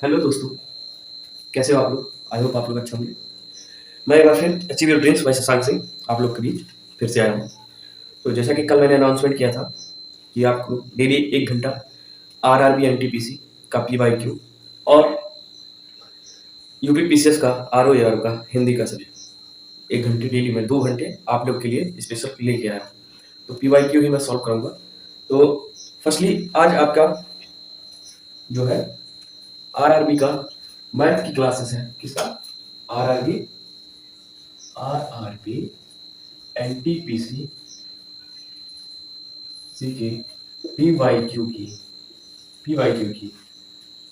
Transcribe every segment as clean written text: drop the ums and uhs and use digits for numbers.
Hello दोस्तों, कैसे हो आप लोग? आई होप आप लोग अच्छे होंगे। मैं एक बार फिर achieve your dreams by Shashank Singh आप लोग के बीच फिर से आया हूँ। तो जैसा कि कल मैंने अनाउंसमेंट किया था कि आपको डेली 1 घंटा आरआरबी एनटीपीसी का पीवाईक्यू और यूपीपीसीएस का आरओएआर का हिंदी का सब्जेक्ट 1 घंटे डेली में 2 घंटे आप लोग के लिए स्पेशल लेके आया हूँ। तो पीवाईक्यू ही मैं सॉल्व करूँगा। तो फर्स्टली आज आपका जो है आरआरबी का मैथ की क्लासेस है। किसका? आरआरबी आरआरबी एनटीपीसी की पीवाईक्यू की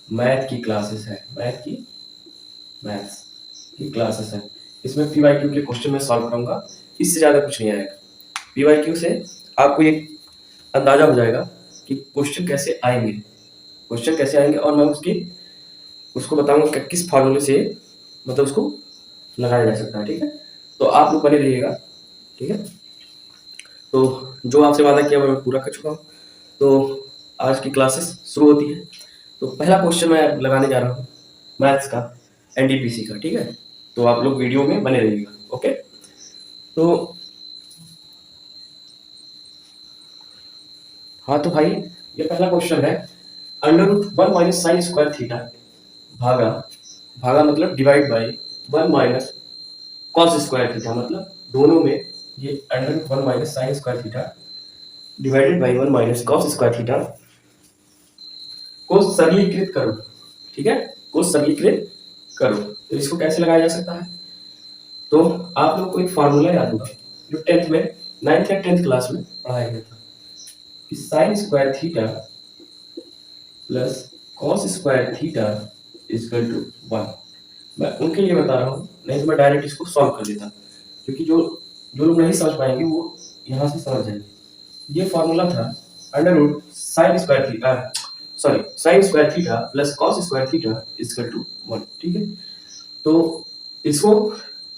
मैथ की क्लासेस है। मैथ्स की क्लासेस है। इसमें पीवाईक्यू के क्वेश्चन में सॉल्व करूंगा, इससे ज्यादा कुछ नहीं आएगा। पीवाईक्यू से आपको ये अंदाजा हो जाएगा कि क्वेश्चन कैसे आएंगे और मैं उसको बताऊंगा कि किस फॉर्मूले से मतलब उसको लगाया जा सकता है। ठीक है, तो आप लोग बने रहिएगा। ठीक है, तो जो आपसे वादा किया मैं पूरा कर चुका हूँ। तो आज की क्लासेस शुरू होती है। तो पहला क्वेश्चन मैं लगाने जा रहा हूँ मैथ्स का, एनटीपीसी का। ठीक है, तो आप लोग वीडियो में बने रहिएगा। ओके, तो हाँ तो भाई ये पहला क्वेश्चन है। √1 - sin² थीटा भागा भागा मतलब डिवाइड बाई 1 - cos² थीटा, मतलब दोनों में ये √1 - sin² theta divided by 1 - cos² theta को सरलीकृत करो। ठीक है, को सरलीकृत करो। तो इसको कैसे लगाया जा सकता है? तो आप लोग को एक फार्मूला याद होगा जो 10th में 9th या 10th क्लास में पढ़ाया गया था कि sin² theta plus cos² theta equal to 1। मैं उनके लिए बता रहा हूँ, नहीं तो मैं डायरेक्ट इसको सॉल्व कर लेता, क्योंकि जो जो लोग नहीं समझ पाएंगे वो यहाँ से समझ जाएंगे। ये फॉर्मूला था √sin² theta sin² theta plus cos² theta equal to 1। ठीक है, तो इसको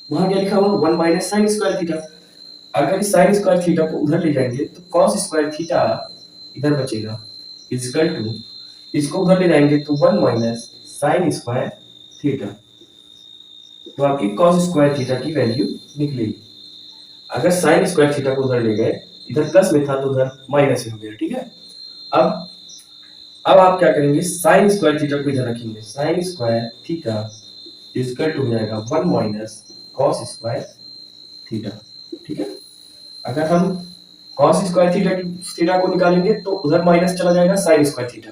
वहां क्या लिखा हुआ 1 - sin² थीटा। अगर इस sin² थीटा को उधर ले जाएंगे तो cos² थीटा इधर बचेगा इक्वल टू, इसको उधर ले जाएंगे तो 1 - sin² थीटा। तो आपकी cos² थीटा की वैल्यू निकलेगी। अगर sin² थीटा को उधर ले गए, इधर प्लस में था तो उधर माइनस में हो गया। ठीक है, अब आप क्या करेंगे, sin² थीटा को इधर रखेंगे, sin² थीटा इक्वल टू हो जाएगा 1 - cos² थीटा। ठीक है, अगर हम cos² थीटा को निकालेंगे तो उधर माइनस चला जाएगा sin² थीटा।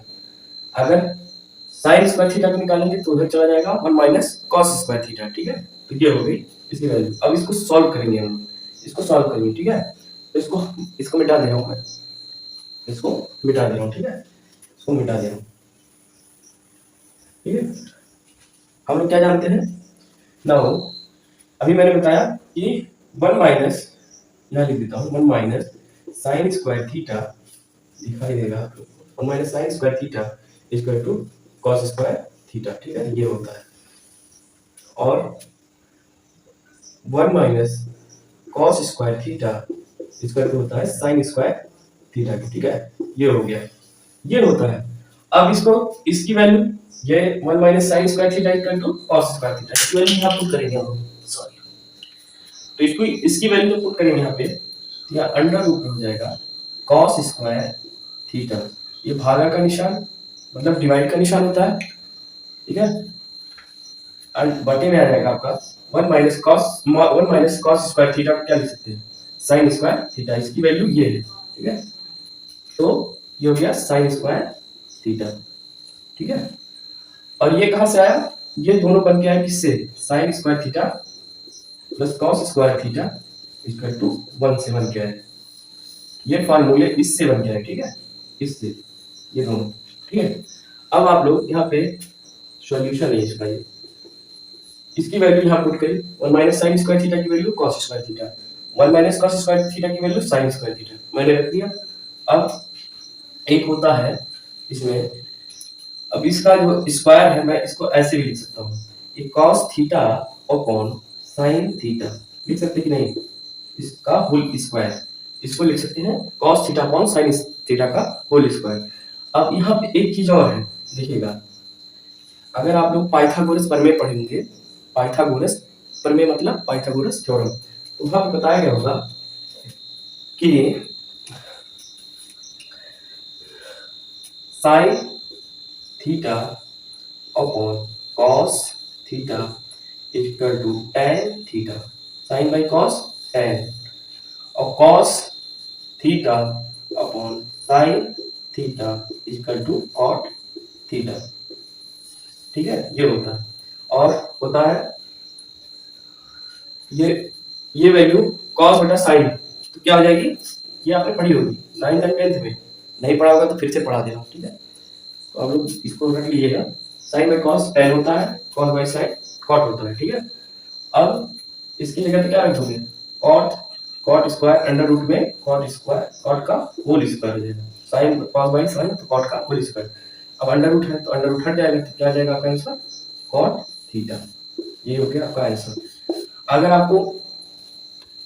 अगर sin² थीटा को निकालेंगे तो उधर चला जाएगा 1 - cos² थीटा। ठीक है, तो ये हो गई इसकी वैल्यू। अब इसको सॉल्व करेंगे हम, इसको सॉल्व करेंगे। ठीक है, तो इसको मिटा दे रहा हूं मैं, इसको मिटा दे रहा हूं। ठीक है, इसको मिटा दे रहा हूं। ठीक है, हम लोग क्या जानते हैं नाउ, अभी मैंने बताया कि 1 माइनस, यहाँ लिख देता हूँ 1 - sin² थीटा दिखाई देगा आपको, 1 - sin² theta equal to cos² theta. ठीक है, ये होता है। और 1 - cos² थीटा इक्वल टू होता है sin² थीटा। ठीक है, ये हो गया, ये होता है। अब इसकी वैल्यू ये 1 - sin² theta equal to cos² theta, इसकी वैल्यू यहाँ पुट करेंगे हम। सॉरी, तो इसकी वैल्यू तो पुट करेंगे यहाँ पे, यहाँ अंडर रूट में हो जाएगा cos² थीटा। ये भागा का निशान मतलब डिवाइड का निशान होता है। ठीक है, बटे में आ जाएगा आपका 1 - cos² थीटा को क्या लिख सकते हैं, sin² थीटा। इसकी वैल्यू ये है। ठीक है, तो ये हो गया sin² थीटा। ठीक है, और ये कहां से आया, ये दोनों बन के आए किससे, sin² theta plus cos² theta equal to 1 से बन के आए। ये फार्मूले इससे बन के आए। ठीक है, इससे, ये दोनों। ठीक है, अब आप लोग यहाँ पे सॉल्यूशन है इसका, ये इसकी वैल्यू यहाँ पुट करी, 1 - sin² थीटा की value cos² theta, 1 - cos² theta की वैल्यू sin² थीटा मैंने रख दिया। अब एक होता है इसमें, अब इसका जो स्क्वायर है मैं इसको ऐसे भी लिख सकता हूँ, ये cos theta upon sin theta लिख सकते कि नहीं, इसका होल स्क्वायर, इसको लिख सकते हैं cos theta upon sin theta का होल स्क्वायर। अब यहाँ पे एक चीज और है, देखिएगा, अगर आप लोग पाइथागोरस प्रमेय पढ़ेंगे, पाइथागोरस प्रमेय मतलब पाइथागोरस थ्योरम, तो वहां पे बताया गया होगा कि sine theta upon cos theta equal to tan theta, sine by cos tan, और cos theta upon sine theta equal to cot theta. ठीक है, ये होता है। और होता है ये वैल्यू कॉस बटा साइन, तो क्या हो जाएगी, ये आपने पढ़ी होगी 9th और 10th में, नहीं पढ़ा होगा तो फिर से पढ़ा देना। ठीक है, तो आप लोग इसको रख लीजिएगा, साइन बाई कॉस टेन होता है, कॉस बाई साइन कॉट होता है। ठीक है, अब इसकी जगह पे क्या रख दोगे, cot, cot square under root में कॉट स्क्वायर, कॉट का होल स्क्वायर हो जाएगा, साइन कॉस बाई साइन तो कॉट का होल स्क्वायर। अब अंडर रूट है तो अंडर रूट हट जाएगा, तो क्या जाएगा आपका आंसर, कॉट थीटा। ये हो गया आपका आंसर। अगर आपको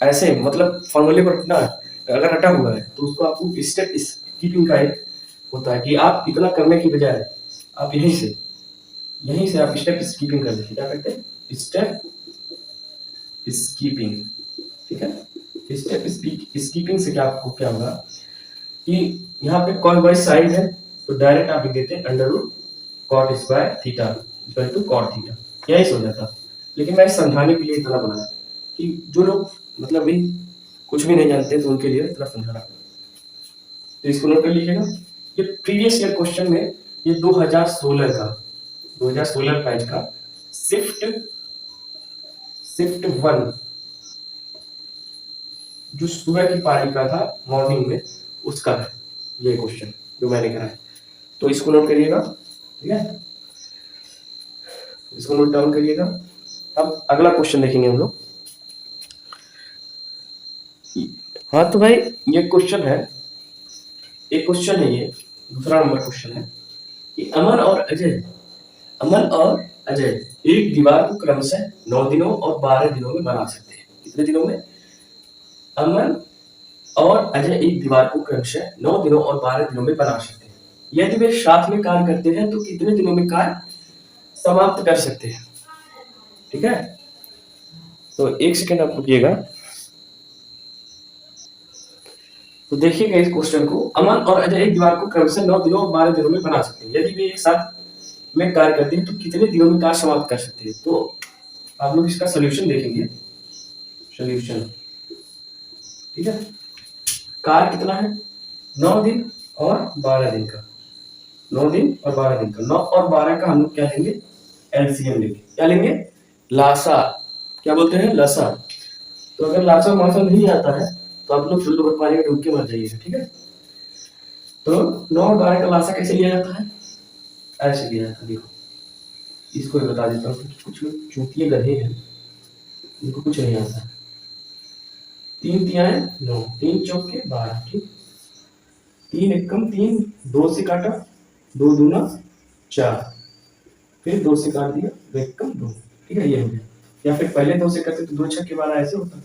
ऐसे मतलब फॉर्मूले पर रखना है, अगर रटा हुआ है तो उसको आपको स्टेप स्कीपिंग का एक होता है कि आप इतना करने की बजाय आप यहीं से आप स्टेप स्कीपिंग कर देखिए, क्या करते हैं, स्टेप स्कीपिंग। ठीक है, स्टेप स्कीपिंग से क्या आपको क्या होगा कि यहाँ पे कॉस बाई साइन है तो डायरेक्ट आप लिख देते हैं under root cot square theta equal to cot theta, यही हो जाता। लेकिन मैं समझाने के लिए इतना बनाया कि जो लोग मतलब भी कुछ भी नहीं जानते तो उनके लिए इतना समझाना, तो इसको नोट कर लीजिएगा। ये प्रीवियस ईयर क्वेश्चन में ये 2016 बैच का शिफ्ट 1 जो सुबह की पारी का था मॉर्निंग में, उसका है ये क्वेश्चन जो मैंने करा है, तो इसको नोट करिएगा। ठीक है, इसको नोट डाउन करिएगा। अब अगला क्वेश्चन देखेंगे हम लोग। हाँ तो भाई ये क्वेश्चन है, एक क्वेश्चन है, ये दूसरा नंबर क्वेश्चन है कि अमन और अजय एक दीवार को क्रमशः 9 दिनों और 12 दिनों में बना सकते हैं। कितने दिनों में, अमन और अजय एक दीवार को क्रमशः 9 दिनों और 12 दिनों में बना सकते हैं। यदि वे साथ में कार्य करते हैं तो कितने दिनों में कार्य समाप्त कर सकते हैं। ठीक है, तो एक सेकेंड आप रुकिएगा। तो देखिएगा इस क्वेश्चन को, अमन और अजय एक दीवार को क्रमशः 9 दिनों और 12 दिनों में बना सकते हैं। यदि वे एक साथ में कार्य करते हैं तो कितने दिनों में कार्य समाप्त कर सकते हैं। तो आप लोग इसका सोल्यूशन देखेंगे, सोल्यूशन। ठीक है, कार्य कितना है, 9 दिन और 12 दिन का, 9 दिन और 12 दिन का, 9 और 12 का हम लोग क्या लेंगे, एलसीएम लेंगे। क्या लेंगे, लासा, क्या बोलते हैं, लसा। तो अगर लासा मासा नहीं आता है तो आप लोग चुल्लू भर पानी में डूब के मर जाइएगा। ठीक है, तो 9 और 12 का लासा कैसे लिया जाता है, ऐसे लिया जाता है। देखो इसको भी बता देता हूँ, कुछ लोग चूतिए गधे हैं, इनको कुछ नहीं आता। 3 तिहाई 9, 3 चौके 12, ठीक, 3 एकम 3, 2 से काटा, 2 दूना 4, फिर 2 से काट दिया, 2 एकम 2। ठीक है, ये हो गया। या फिर पहले 2 से करते तो 2 छक्के 12 ऐसे होता,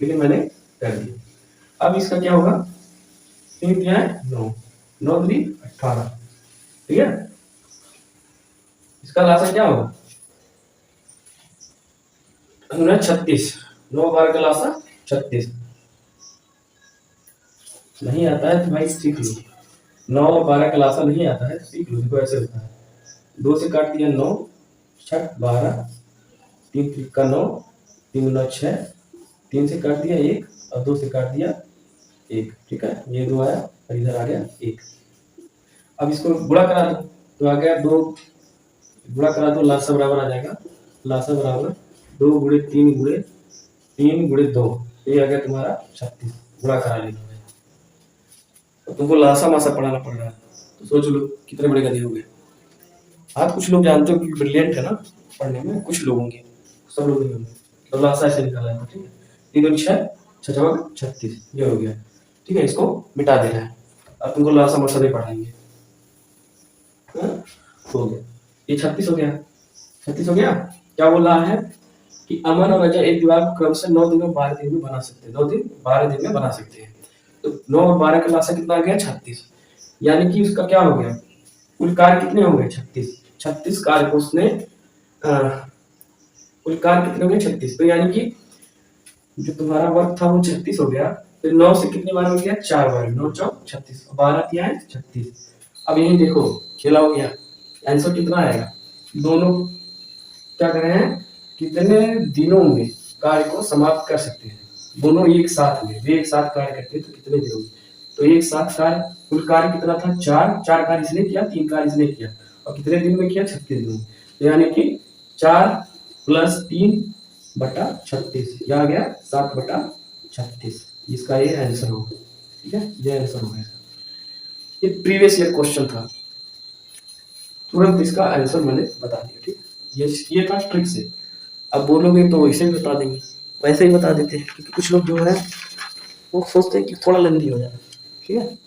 लेकिन मैंने कर दिया। अब इसका क्या होगा, 3 तिहाई 9, 9 दूनी 18। ठीक है, इसका लासा क्या होगा, 36, 9 12 का लासा 36। नहीं आता है तो भाई सीख लो, 9 और 12 का लासा नहीं आता है तो सीख लो, देखो ऐसे होता है। 2 से काट दिया 9, 6 12, 3 त्रिका 9, 3 गुना 6, 3 से काट दिया 1 और 2 से काट दिया 1। ठीक है, ये 2 आया और इधर आ गया 1। अब इसको गुणा करा दो तो आ गया 2, गुणा करा दो, लासा बराबर आ जाएगा, लासा बराबर 2 गुणे 3 गुणे 3 गुणे 2, ये आ गया तुम्हारा 36। गुणा करा लेना है, तो तुमको लासा मासा पढ़ाना पड़ रहा है, तो सोच लो कितने बड़े गधे हो गए। आप कुछ लोग जानते हो कि ब्रिलियंट है ना पढ़ने में, कुछ लोग होंगे, सब लोग नहीं होंगे। तो लासा ऐसे निकाला है, ठीक है, 3 और 6 36, ये हो गया। ठीक है, इसको मिटा देना है, अब तुमको लासा मासा नहीं पढ़ाएंगे। हो गया, ये 36 हो गया, 36 हो गया। क्या बोल रहा है कि अमन और अजय एक दीवार को क्रमशः 9 दिन और 12 दिन में बना सकते हैं, 9 दिन 12 दिन में बना सकते हैं। तो 9 और 12 का लासा कितना आ गया, 36। यानी कि उसका क्या हो गया, कुल कार्य कितने हो गए, 36। 36 कार्य को उसने कुल कार्य कितने हो गए 36, तो यानी कि जो तुम्हारा वर्क था वो 36 हो गया। फिर 9 से कितनी बार हो गया 4 बार, 9 चौक 36, 12 किया है 36। अब यही देखो खेला हो गया, आंसर कितना आएगा, दोनों क्या कर रहे हैं, कितने दिनों में कार्य को समाप्त कर सकते हैं, दोनों एक साथ में, वे एक साथ कार्य करते हैं तो कितने दिनों में, तो एक साथ कार्य, कुल कार्य कितना था 4, 4 कार्य इसने किया, 3 कार्य इसने किया, और कितने दिन में किया 36 दिनों में, तो यानी कि 4 + 3 बटा 36, यह आ गया 7 बटा 36, इसका ये आंसर होगा। ठीक है, ये आंसर होगा इसका। ये प्रीवियस ईयर क्वेश्चन था, तुरंत इसका आंसर मैंने बता दिया। ठीक, ये था ट्रिक से। अब बोलोगे तो वैसे ही बता देंगे, वैसे ही बता देते हैं, क्योंकि कुछ लोग जो है वो सोचते हैं कि थोड़ा लेंदी हो जाए। ठीक है,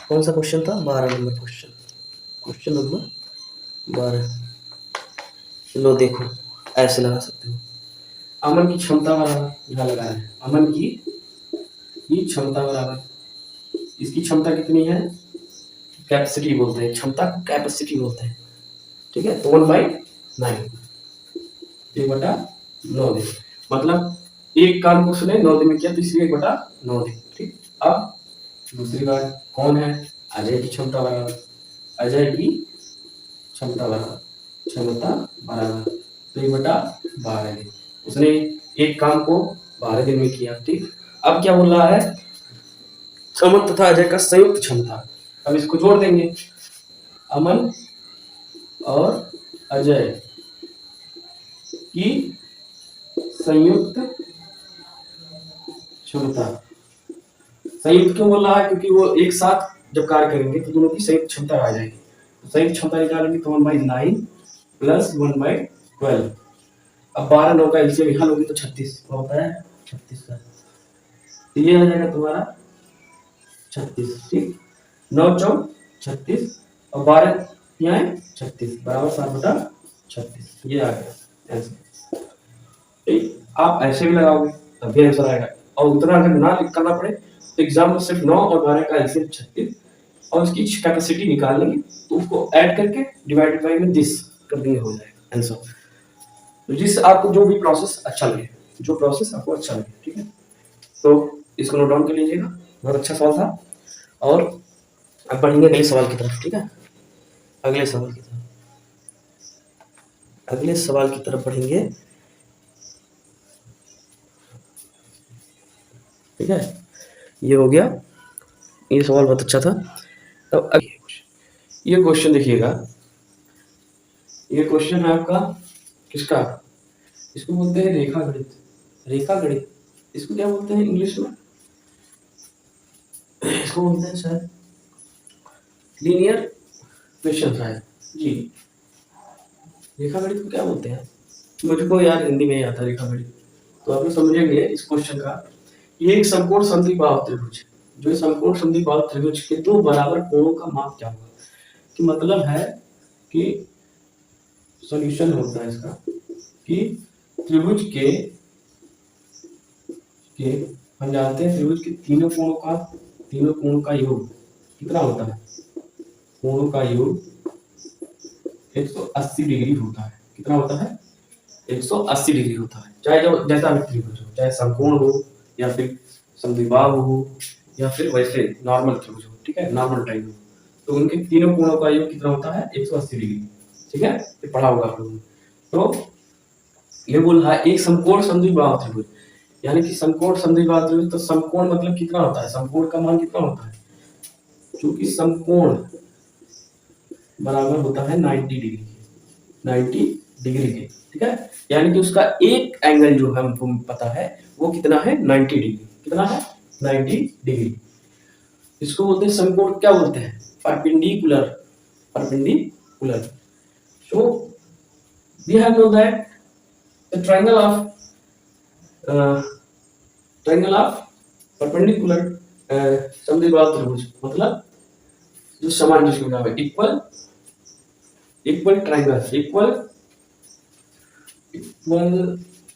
कौन सा क्वेश्चन था, 12 नंबर क्वेश्चन, क्वेश्चन नंबर 12। लो देखो, ऐसे लगा सकते हो, अमन की क्षमता बराबर, यहाँ लगा है अमन की क्षमता बराबर, इसकी क्षमता कितनी है, कैपेसिटी बोलते हैं, क्षमता को कैपेसिटी बोलते हैं। ठीक है, तो 1/9, 1/9 दिन, मतलब एक काम को उसने 9 दिन में किया तो इसलिए 1/9 दिन। ठीक, अब दूसरी बात कौन है, अजय की क्षमता बराबर, अजय की क्षमता बराबर, तो 1/12 दिन, उसने एक काम को 12 दिन में किया। ठीक, अब क्या बोल रहा है, अमन तथा अजय का संयुक्त क्षमता, अब इसको जोड़ देंगे, अमन और अजय की संयुक्त क्षमता, संयुक्त क्यों बोल रहा है, क्योंकि वो एक साथ जब कार्य करेंगे तो दोनों की संयुक्त क्षमता आ जाएगी, तो संयुक्त क्षमता निकालेंगे तो 1/9 + 1/12, अब 12 9 का एलसीएम यहाँ लोगे तो 36 होता है, 36 का, तो ये हो जाएगा तुम्हारा 36। ठीक, 9 चौक 36 और 12 यहाँ है 36, बराबर 7/36, ये आ गया आंसर। ठीक, आप ऐसे भी लगाओगे तब भी आंसर आएगा, और उतना अगर ना करना पड़े तो एग्जाम में सिर्फ 9 और 12 का एलसीएम 36 और उसकी कैपेसिटी निकाल लेंगे, तो उसको ऐड करके डिवाइडेड बाय में दिस कर देंगे, हो जाएगा आंसर। तो जिस आपको जो भी प्रोसेस अच्छा लगे, जो प्रोसेस आपको अच्छा लगे। ठीक है, तो इसको नोट डाउन कर लीजिएगा, बहुत अच्छा सवाल था। और अब बढ़ेंगे अगले सवाल की तरफ। ठीक है, अगले सवाल की तरफ, अगले सवाल की तरफ बढ़ेंगे। ठीक है, ये हो गया, ये सवाल बहुत अच्छा था। अब ये क्वेश्चन देखिएगा, ये क्वेश्चन है आपका किसका, इसको बोलते हैं रेखा गणित, रेखा गणित, इसको क्या बोलते हैं इंग्लिश में, इसको बोलते हैं सर लीनियर क्वेश्चन शायद जी। रेखा गणित को क्या बोलते हैं, मुझको यार हिंदी में ही आता रेखा गणित, तो आप लोग समझेंगे इस क्वेश्चन का। ये एक समकोण समद्विबाहु त्रिभुज, जो समकोण समद्विबाहु त्रिभुज के दो बराबर कोणों का माप क्या होगा, कि मतलब है कि सॉल्यूशन होता है इसका कि त्रिभुज के हम जानते हैं त्रिभुज के तीनों कोणों का योग कितना होता है, कोणों का योग 180 डिग्री होता है। कितना होता है, 180 डिग्री होता है, चाहे जो जैसा भी त्रिभुज हो, चाहे समकोण हो या फिर समद्विबाहु हो या फिर वैसे नॉर्मल त्रिभुज हो। ठीक है, नॉर्मल टाइप हो, तो उनके तीनों कोणों का योग कितना होता है 180 डिग्री। ठीक है, ये पढ़ा होगा आप लोगों ने। तो ये बोल रहा है एक समकोण समद्विबाहु त्रिभुज, यानी कि समकोण समद्विबाहु त्रिभुज, तो समकोण मतलब कितना होता है, समकोण का मान कितना होता है, क्योंकि समकोण बराबर होता है 90 डिग्री, 90 डिग्री के। ठीक है, यानी कि उसका एक एंगल जो हमको पता है वो कितना है 90 डिग्री, कितना है 90 डिग्री। इसको बोलते हैं समकोण, क्या बोलते हैं, perpendicular, perpendicular. So we have know that the triangle of perpendicular समद्विबाहु त्रिभुज, मतलब जो समान जिसको नाम है इक्वल ट्रायंगल, इक्वल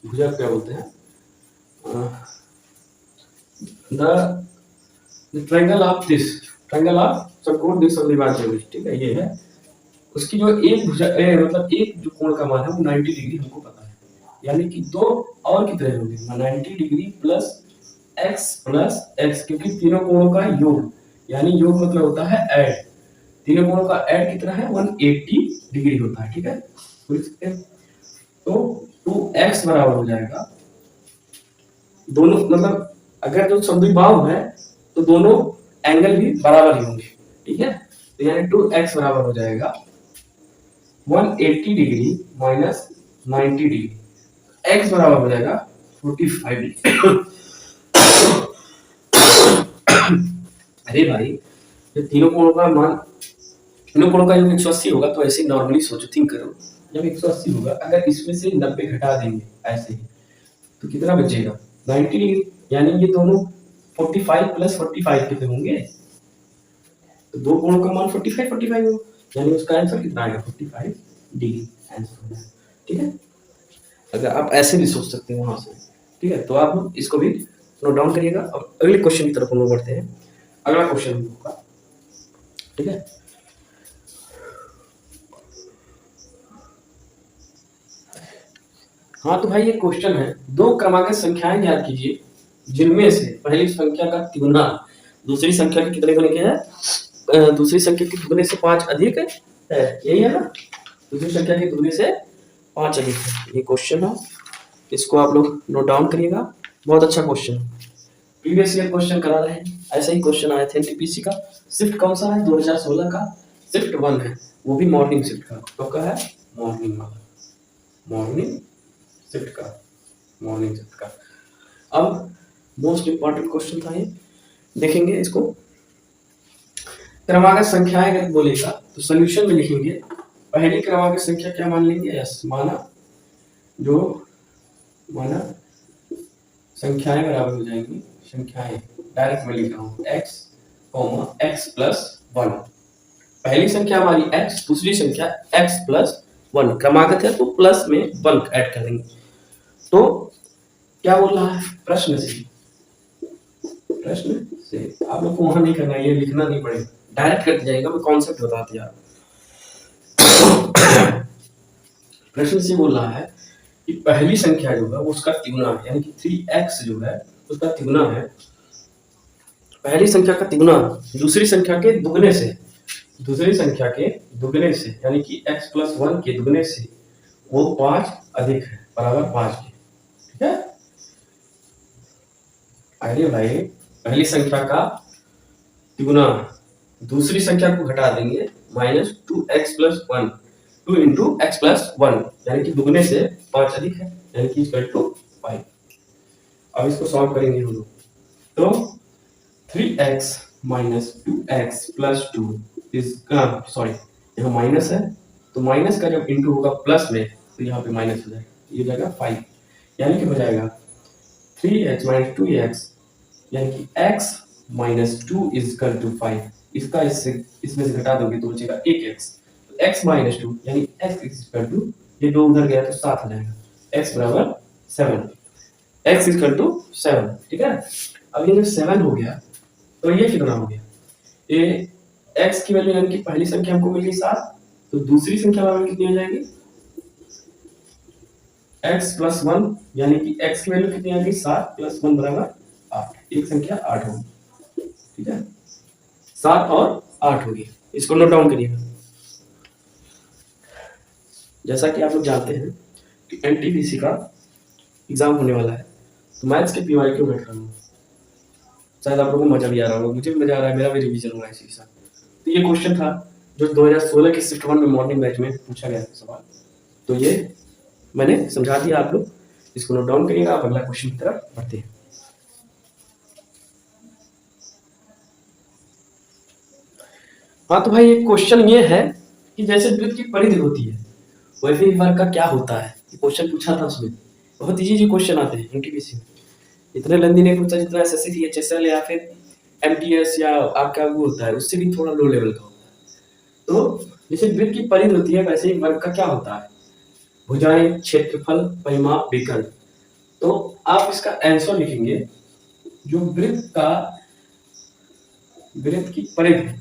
भुजा क्या बोलते हैं, the triangle of this, triangle of समकोण दिस समद्विबाहु त्रिभुज। ठीक है, ये है उसकी जो एक भुजा मतलब एक जो कोण का मान है वो 90 डिग्री हमको पता है, यानी कि दो और कितने होंगे 90 डिग्री प्लस एक्स, क्योंकि तीनों कोणों का योग, यानी योग मतलब होता है ऐड, तीनों कोणों का ऐड कितना है 180 डिग्री होता है, ठीक है। तो 2x बराबर हो जाएगा, दोनों मतलब अगर जो समद्विबाहु है तो दोनों एंगल भी बराबर ही होंगे, ठीक है। तो यानी 2x बराबर हो जाएगा 180 डिग्री माइनस 90 डिग्री, x बराबर हो जाएगा 45 डिग्री। अरे भाई, जब तीनों कोणों का मान, तीनों कोणों का योग 180 होगा तो ऐसे नॉर्मली सोचो, थिंक करो, जब 180 होगा अगर इसमें से 90 घटा देंगे ऐसे ही तो कितना बचेगा 90 डिग्री, यानी ये दोनों 45 प्लस 45 कितने होंगे, तो दो कोणों का मान 45 होगा, यानी उसका आंसर कितना आएगा 45 डिग्री आंसर होगा, ठीक है। अगर आप ऐसे भी सोच सकते हैं वहां से, ठीक है। तो आप इसको भी नोट डाउन करिएगा। अब अगले क्वेश्चन की तरफ हम लोग बढ़ते हैं। अगला क्वेश्चन होगा, ठीक है। हाँ तो भाई ये क्वेश्चन है, दो क्रमांकित संख्याएं ज्ञात कीजिए जिनमें से पहली संख्या का तिगुना दूसरी संख्या के कितने गुने के है, दूसरी संख्या के दुगने से 5 अधिक है, यही है ना, दूसरी संख्या के दुगने से 5 अधिक है, ये क्वेश्चन है। इसको आप लोग नोट डाउन करिएगा, बहुत अच्छा क्वेश्चन है, प्रीवियस ईयर क्वेश्चन करा रहे हैं, ऐसा ही क्वेश्चन आए थे एनटीपीसी का। शिफ्ट कौन सा है 2016 का, शिफ्ट 1 है, वो भी मॉर्निंग शिफ्ट का, कब का है मॉर्निंग वाला, मॉर्निंग शिफ्ट का, मॉर्निंग शिफ्ट का। अब मोस्ट इंपॉर्टेंट क्वेश्चन था ये, देखेंगे इसको। क्रमांक संख्याएं अगर बोलेगा तो सॉल्यूशन में लिखेंगे, पहली क्रमांक संख्या क्या मान लेंगे, यस माना, जो माना संख्याएं बराबर हो जाएंगी, संख्याएं डायरेक्ट में लिख रहा हूं x, x प्लस 1, पहली संख्या हमारी x, दूसरी संख्या x प्लस 1, क्रमागत है तो प्लस में 1 ऐड कर देंगे। तो क्या बोल रहा है प्रश्न से, प्रश्न से आप लोग को वहां नहीं करना, ये लिखना नहीं पड़ेगा, डायरेक्ट कर जाएगा, मैं कॉन्सेप्ट बता दिया। प्रश्न से बोल रहा है कि पहली संख्या जो है वो उसका तिगुना है, यानी कि 3x जो है उसका तिगुना है, पहली संख्या का तिगुना दूसरी संख्या के दुगने से, दूसरी संख्या के दुगने से, यानी कि x प्लस 1 के दुगने से वो 5 अधिक है, बराबर 5 के, ठीक है। अरे भाई, पहली संख्या का तिगुना दूसरी संख्या को घटा देंगे, minus 2x plus 1, 2 into x plus 1, यानी कि दुगने से 5 अधिक है, यानी कि इक्वल टू 5। अब इसको सॉल्व करेंगे हम लोग, तो 3x minus 2x plus 2 is, sorry यहाँ माइनस है, तो माइनस का जब इंटू होगा प्लस में तो यहाँ पे माइनस हो जाएगा, ये हो जाएगा 5, यानी कि हो जाएगा 3x माइनस 2x, यानी कि x minus 2 is equal to 5, इसका इसमें से घटा दोगे तो बचेगा 1x, तो x माइनस 2 यानी x इज इक्वल टू, ये 2 उधर गया तो 7 हो जाएगा, x बराबर 7, x इज इक्वल टू 7, ठीक है। अब ये जब 7 हो गया तो ये कितना हो गया, ये x की वैल्यू, यानी कि पहली संख्या हमको मिल गई 7, तो दूसरी संख्या बराबर कितनी हो जाएगी x प्लस 1, यानी कि x की वैल्यू कितनी आ गई 7 प्लस 1 बराबर 8, एक संख्या 8 होगी, ठीक है, 7 और 8 होगी, इसको नोट डाउन करिएगा। जैसा कि आप लोग जानते हैं कि एनटीपीसी का एग्जाम होने वाला है, तो मैथ्स के पीवाई क्यों बैठ रहा हूँ, शायद आप लोगों को मजा भी आ रहा होगा, मुझे भी मजा आ रहा है, मेरा भी रिवीजन हुआ है इसी के साथ। तो ये क्वेश्चन था जो 2016 के शिफ्ट 1 में मॉर्निंग बैच में पूछा गया था सवाल, तो ये मैंने समझा दिया, आप लोग इसको नोट डाउन करिएगा। आप अगला क्वेश्चन की तरफ बढ़ते हैं। हाँ तो भाई एक क्वेश्चन ये है कि जैसे वृत्त की परिधि होती है वैसे ही वर्ग का क्या होता है, ये क्वेश्चन पूछा था उसमें, बहुत इजी क्वेश्चन आते हैं एनटीपीसी में, इतने लंबी नहीं पूछता जितना एसएससी एचएसएल या फिर एमटीएस या आपका वो होता है, उससे भी थोड़ा लो लेवल का होता है। तो जैसे वृत्त की परिधि होती है वैसे ही वर्ग का क्या होता है, भुजाएं, क्षेत्रफल, परिमाप, विकर्ण। तो आप इसका आंसर लिखेंगे, जो वृत्त की परिधि,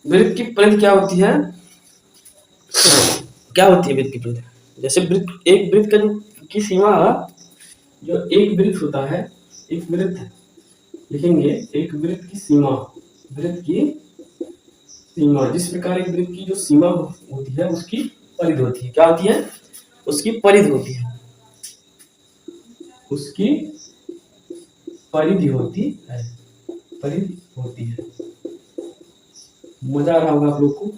वृत्त की परिधि क्या होती है, क्या होती है वृत्त की परिधि? जैसे वृत्त, एक वृत्त का जो की सीमा, जो एक वृत्त होता है, एक वृत्त लिखेंगे, एक वृत्त की सीमा, वृत्त की सीमा, जिस प्रकार एक वृत्त की जो सीमा होती है उसकी परिधि होती है। क्या होती है? उसकी परिधि होती है, उसकी परिधि होती है, परिधि होती है। मजा आ रहा होगा आप लोग को,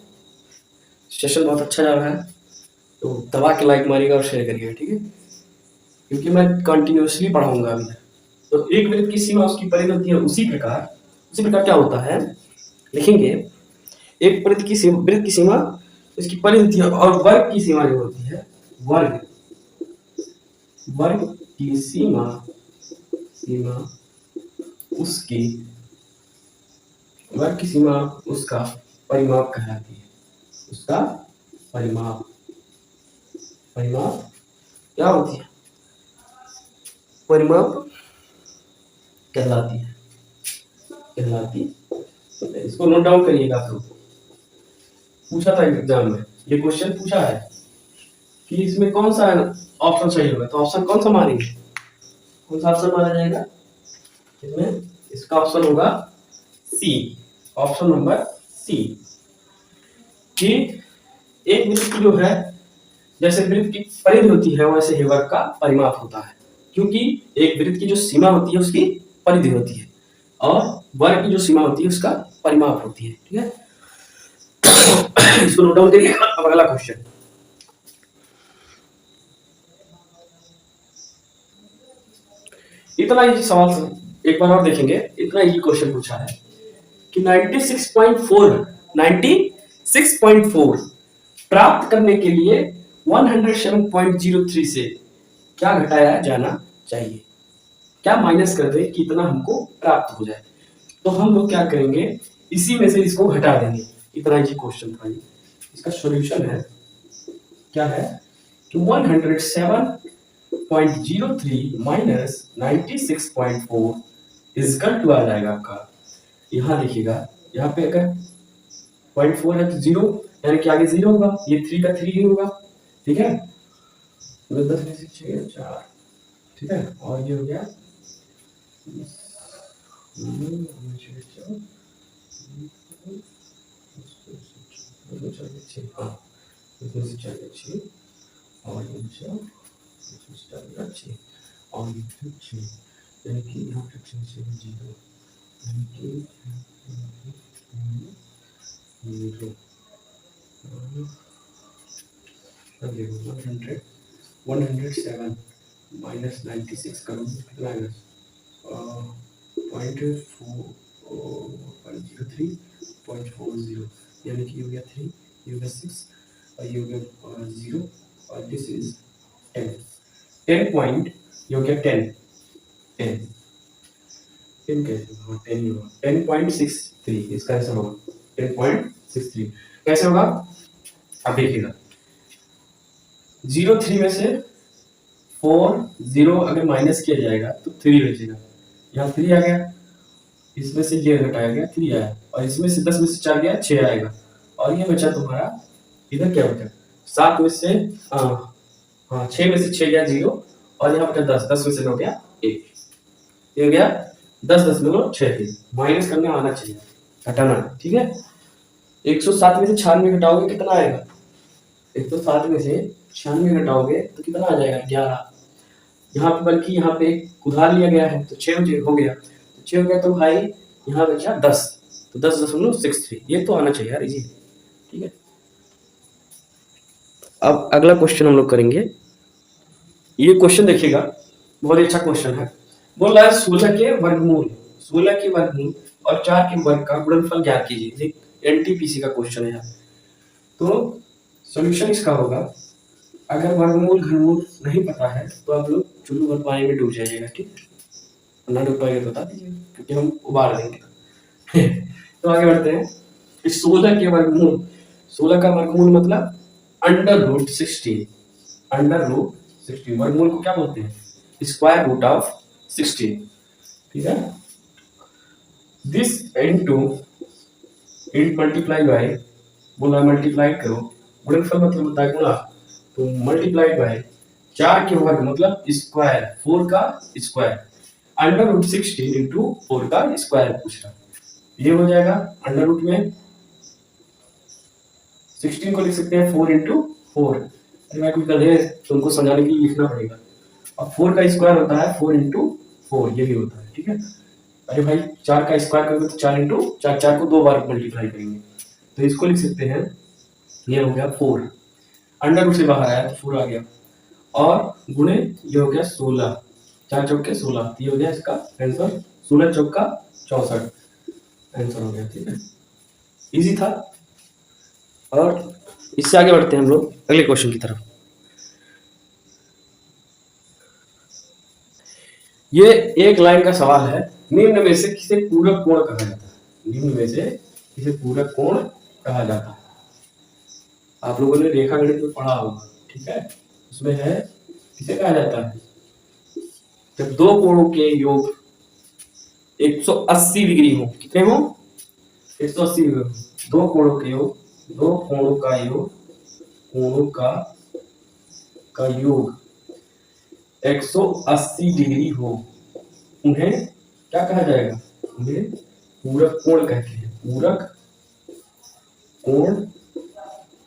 सेशन बहुत अच्छा जा रहा है, तो दबा के लाइक मारिएगा और शेयर करिएगा, ठीक है, क्योंकि मैं कंटिन्यूअसली पढ़ाऊंगा अभी। तो एक वृत्त की सीमा उसकी परिधि होती है, उसी प्रकार क्या होता है, लिखेंगे, एक वृत्त की सीमा इसकी परिधि होती है, और वर्ग की सीमा जो होती है, वर्ग की सीमा उसकी, वर्ग की सीमा उसका परिमाप कहलाती है, उसका परिमाप क्या होती है? परिमाप कहलाती है। इसको नोट डाउन करिएगा आप लोग, पूछा था एग्जाम में, ये क्वेश्चन पूछा है कि इसमें कौन सा ऑप्शन सही होगा, तो ऑप्शन कौन सा मारेंगे, कौन सा ऑप्शन मारा जाएगा इसमें? इसका ऑप्शन होगा सी, ऑप्शन नंबर सी, कि एक वृत्त की जो है, जैसे वृत्त की परिधि होती है वैसे ही वर्ग का परिमाप होता है, क्योंकि एक वृत्त की जो सीमा होती है उसकी परिधि होती है, और वर्ग की जो सीमा होती है उसका परिमाप होती है, ठीक है। इसको नोट डाउन करिए। अब अगला क्वेश्चन, इतना इजी सवाल एक बार और देखेंगे, इतना इजी क्वेश्चन पूछा है कि 96.4 प्राप्त करने के लिए 107.03 से क्या घटाया जाना चाहिए, क्या माइनस कर दे कि इतना हमको प्राप्त हो जाए। तो हम लोग क्या करेंगे, इसी में से इसको घटा देंगे, इतना इजी क्वेश्चन था। इसका सॉल्यूशन है, क्या है कि 107.03 माइनस 96.4 इजकल टू आ जाएगा आपका, यहाँ देखिएगा, यहाँ पे अगर 0.4 है तो 0, यानी कि आगे 0 होगा, ये 3 का 3 ही होगा, ठीक है, 10 में से 6 4, ठीक है, और ये हो गया 6 और यानी कि यहाँ पे 0, यानी कि 107 माइनस 96 करो कितना आएगा, 0.403.40, यानी कि ये हो गया 3, ये हो गया 6 और ये हो गया 0 और दिस इज 10 पॉइंट, ये हो गया 10 कैसे, हाँ 10 ही होगा, 10.63 इसका आंसर होगा, 10.63 कैसे होगा, अब देखिएगा 03 में से 40 अगर माइनस किया जाएगा तो 3 बचेगा, यहाँ 3 आ गया, इसमें से ये घटाया गया 3 आया, और इसमें से 10 में से 4 गया 6 आएगा, और ये बचा तुम्हारा, इधर क्या बचा 7 में से 6 में से 6 गया 0, और यहाँ बचा 10 में से 9 गया 1, ये हो गया 10.6, माइनस करने आना चाहिए, घटाना, ठीक है। 107 में से 96 घटाओगे कितना आएगा, 107 में से 96 घटाओगे तो कितना आ जाएगा 11, यहाँ पे बल्कि यहाँ पे एक उधार लिया गया है तो 6 हो गया, तो 6 हो गया, तो भाई यहाँ बचा 10, तो 10.63, ये तो आना चाहिए यार, इजी, ठीक है। अब अगला क्वेश्चन हम लोग करेंगे, ये क्वेश्चन देखिएगा, बहुत ही अच्छा क्वेश्चन है, बोल रहा है 16 के वर्गमूल और 4 के वर्ग का गुणनफल ज्ञात कीजिए, एनटीपीसी का क्वेश्चन है। तो सॉल्यूशन इसका होगा, अगर वर्गमूल घनमूल नहीं पता है तो आप लोग चुल्लू भर पानी में डूब जाइएगा, ठीक है, ना डूब पाएंगे तो बता दीजिए, क्योंकि हम उबाल देंगे। तो आगे बढ़ते हैं, 16 के वर्गमूल, 16 का वर्गमूल मतलब √16, वर्गमूल को क्या बोलते हैं, स्क्वायर रूट ऑफ 16, ठीक है। दिस इनटू मल्टीप्लाई बाय, बोला मल्टीप्लाई करो गुणनफल मतलब होता है गुणा, तो मल्टीप्लाइड बाय 4 के वर्ग मतलब स्क्वायर, 4 का स्क्वायर, अंडर रूट 16 इंटू 4 का स्क्वायर पूछ रहा। ये हो जाएगा अंडर रूट में 16 को लिख सकते हैं 4 इंटू 4। अरे मैं कुछ गधे तुमको समझाने के लिए लिखना पड़ेगा। अब 4 का स्क्वायर होता है 4 इंटू 4, ये भी होता है, ठीक है। अरे भाई 4 का स्क्वायर करोगे तो 4 इंटू 4, 4 को 2 बार मल्टीप्लाई करेंगे, तो इसको लिख सकते हैं, ये हो गया 4, अंडर रूट से बाहर आया तो 4 आ गया, और गुणे ये हो गया 16, 4 चौके 16, ये हो गया इसका आंसर, 16 चौका 64 आंसर हो गया, ठीक है। इजी था। और इससे आगे बढ़ते हैं हम लोग अगले क्वेश्चन की तरफ। ये एक लाइन का सवाल है, निम्न में से किसे पूरक कोण कहा जाता है, निम्न में से किसे पूरक कोण कहा जाता है। आप लोगों ने रेखागणित में पढ़ा होगा, ठीक है, उसमें है किसे कहा जाता है, जब दो कोणों के योग 180 डिग्री हो, कितने हो 180 डिग्री, दो कोणों के योग, दो कोणों का योग, कोणों का योग 180 डिग्री हो, उन्हें क्या कहा जाएगा, उन्हें पूरक कोण कहते हैं, पूरक कोण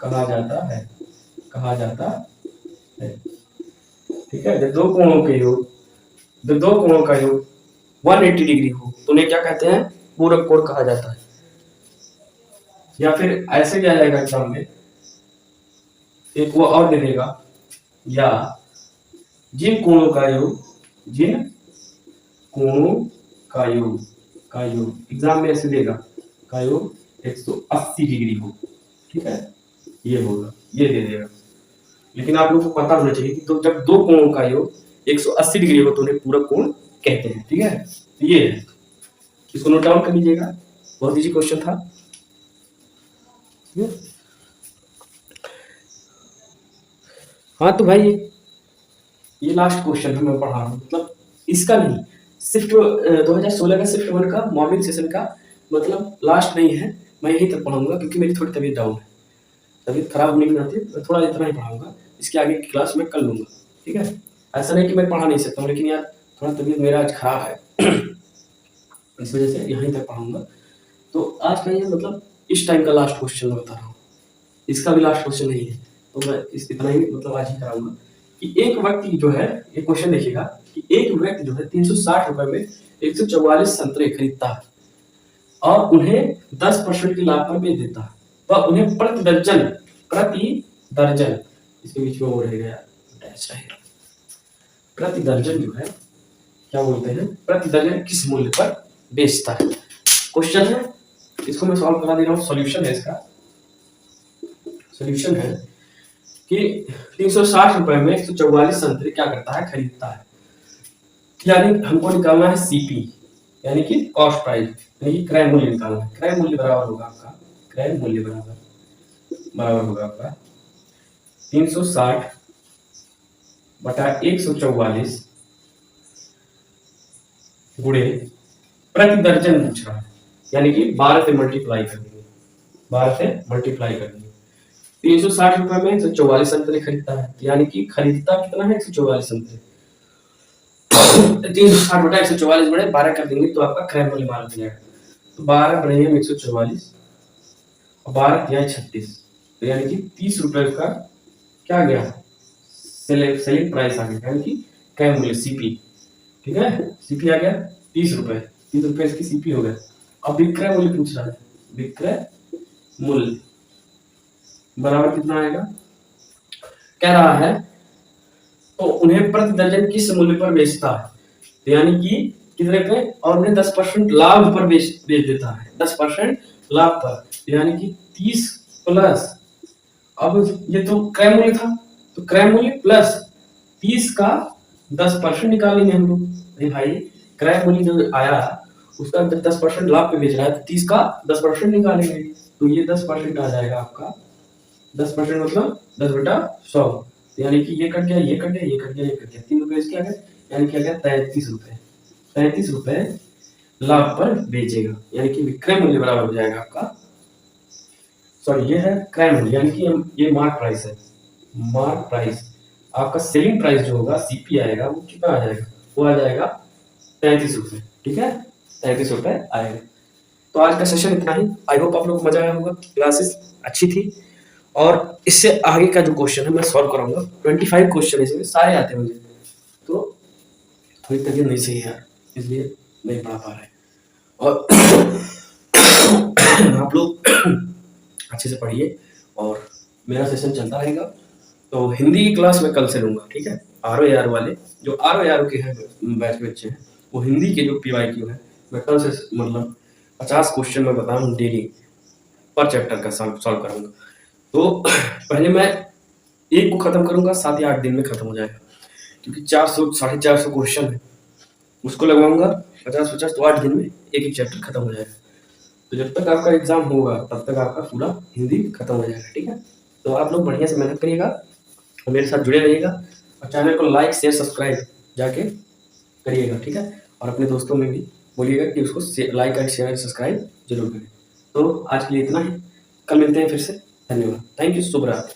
कहा जाता है, कहा जाता है, ठीक है। जब दो कोणों के योग, जब दो कोणों का योग 180 डिग्री हो तो उन्हें क्या कहते हैं, पूरक कोण कहा जाता है। या फिर ऐसे क्या जाएगा एग्जाम में, एक वो और दे देगा, या जिन कोणों का योग, जिन कोणों का योग एग्जाम में ऐसे देगा, का योग 180 डिग्री हो, ठीक है, ये होगा, ये दे देगा। लेकिन आप लोगों को पता होना चाहिए कि तो जब दो कोणों का योग 180 डिग्री हो तो उन्हें पूरक कोण कहते हैं, ठीक है। तो ये है, इसको नोट डाउन कर लीजिएगा, बहुत इजी क्वेश्चन था। हाँ तो भाई ये लास्ट क्वेश्चन है मैं पढ़ा रहा हूँ, मतलब इसका नहीं, सिर्फ 2016 का सिर्फ 1 का मॉर्निंग सेशन का मतलब लास्ट नहीं है, मैं यहीं तक पढ़ाऊंगा क्योंकि मेरी थोड़ी तबीयत डाउन है, तबीयत खराब होने के नाते मैं थोड़ा इतना ही पढ़ाऊंगा, इसके आगे की क्लास में कर लूंगा, ठीक है। ऐसा नहीं कि मैं पढ़ा नहीं सकता हूँ, लेकिन यार थोड़ा तबीयत मेरा आज खराब है इस वजह से यहीं तक पढ़ाऊंगा। तो आज का ये मतलब इस टाइम का लास्ट क्वेश्चन मैं बता रहा हूँ, इसका भी लास्ट क्वेश्चन नहीं है, तो मैं इतना ही मतलब आज ही कराऊंगा कि एक व्यक्ति जो है, एक क्वेश्चन देखिएगा कि एक व्यक्ति जो है 360 रुपए में 144 संतरे खरीदता है और उन्हें 10% के लाभ पर बेच देता है, वह उन्हें प्रति दर्जन, इसके बीच में वो रहेगा यार, डैश रहेगा, प्रति दर्जन जो है क्या बोलते हैं, प्रति दर्जन किस मूल्य पर बेचता है। क्वेश्चन है, इसको मैं सॉल्व करा दे रहा हूँ, सॉल्यूशन है इसका, सॉल्यूशन है कि 360 रुपए में 144 संतरे क्या करता है, खरीदता है, यानी हमको निकालना है सीपी, यानी कि कॉस्ट प्राइस, यानी कि क्रय मूल्य निकालना है। क्रय मूल्य बराबर होगा आपका, क्रय मूल्य बराबर होगा आपका 360 बटा 144 गुणे प्रति दर्जन पूछ रहा है, यानी कि 12 से मल्टीप्लाई कर देंगे, 12 से मल्टीप्लाई कर देंगे। 360 रुपए में 144 संतरे खरीदता है, यानी कि खरीदता कितना है 144 संतरे, 360 बटा 144 बड़े 12 कर देंगे तो आपका क्रय मूल्य 12 हो जाएगा। तो 12 बड़े 144 और 12 या 36, तो यानी कि 30 रुपए का क्या आ गया, सेलिंग प्राइस आ गया, यानी कि क्रय मूल्य सीपी, ठीक है, सीपी आ गया 30 रुपए, 30 रुपए इसकी सीपी हो गया। अब विक्रय मूल्य पूछ रहा है, विक्रय मूल्य बराबर कितना आएगा, कह रहा है तो उन्हें प्रति दर्जन किस मूल्य पर बेचता है, तो यानी कि कितने पे, और उन्हें 10% लाभ पर बेच देता है, 10% लाभ पर, यानी कि 30 प्लस, अब ये तो क्रय मूल्य था, तो क्रय मूल्य प्लस 30 का 10% निकालेंगे हम लोग। अरे भाई क्रय मूल्य जो आया उसका 10% लाभ पे बेच रहा है तो 30 का 10% निकालेंगे, तो ये 10% आ जाएगा आपका, 10% मतलब 10 बटा 100, यानी कि ये कट गया, ये कट गया, ये कट गया, ये कट गया, 3 रुपए इसके आ गए, यानी कि आ गया 33 रुपए, 33 रुपए लाभ पर बेचेगा, यानी कि विक्रय मूल्य बराबर हो जाएगा आपका सॉरी ये है क्रैम, यानी कि ये मार्क प्राइस है। मार्क प्राइस, आपका सेलिंग प्राइस जो होगा सीपी आएगा वो कितना आ जाएगा, वो आ जाएगा 33 रुपये। ठीक है, 33 रुपये आएगा। तो आज का सेशन इतना ही। आई होप आप लोग को मजा आया होगा, क्लासेस अच्छी थी। और इससे आगे का जो क्वेश्चन है मैं सॉल्व कराऊंगा। 25 क्वेश्चन इसमें सारे आते हैं मुझे, तो थोड़ी तबीयत नहीं सही है यार, इसलिए नहीं पढ़ा पा रहे। और आप लोग अच्छे से पढ़िए और मेरा सेशन चलता रहेगा। तो हिंदी की क्लास मैं कल से लूँगा, ठीक है। ROAR वाले जो ROAR के हैं बैच के बच्चे हैं, वो हिंदी के जो PYQ है मैं कल से मतलब 50 क्वेश्चन मैं बता रहा हूँ डेली पर चैप्टर का सॉल्व करूँगा। तो पहले मैं एक को खत्म करूँगा, 7 या 8 दिन में खत्म हो जाएगा, क्योंकि 400 450 क्वेश्चन है, उसको लगवाऊंगा 50-50, तो 8 दिन में एक चैप्टर खत्म हो जाएगा। तो जब तक आपका एग्जाम होगा तब तक आपका पूरा हिंदी खत्म हो जाएगा, ठीक है। तो आप लोग बढ़िया से मेहनत करिएगा और मेरे साथ जुड़े रहिएगा, और चैनल को लाइक शेयर सब्सक्राइब जाके करिएगा, ठीक है। और अपने दोस्तों में भी बोलिएगा कि उसको लाइक एंड शेयर सब्सक्राइब जरूर करें। तो आज के लिए इतना ही, कल मिलते हैं फिर से। धन्यवाद, थैंक यू, शुभ रात्रि।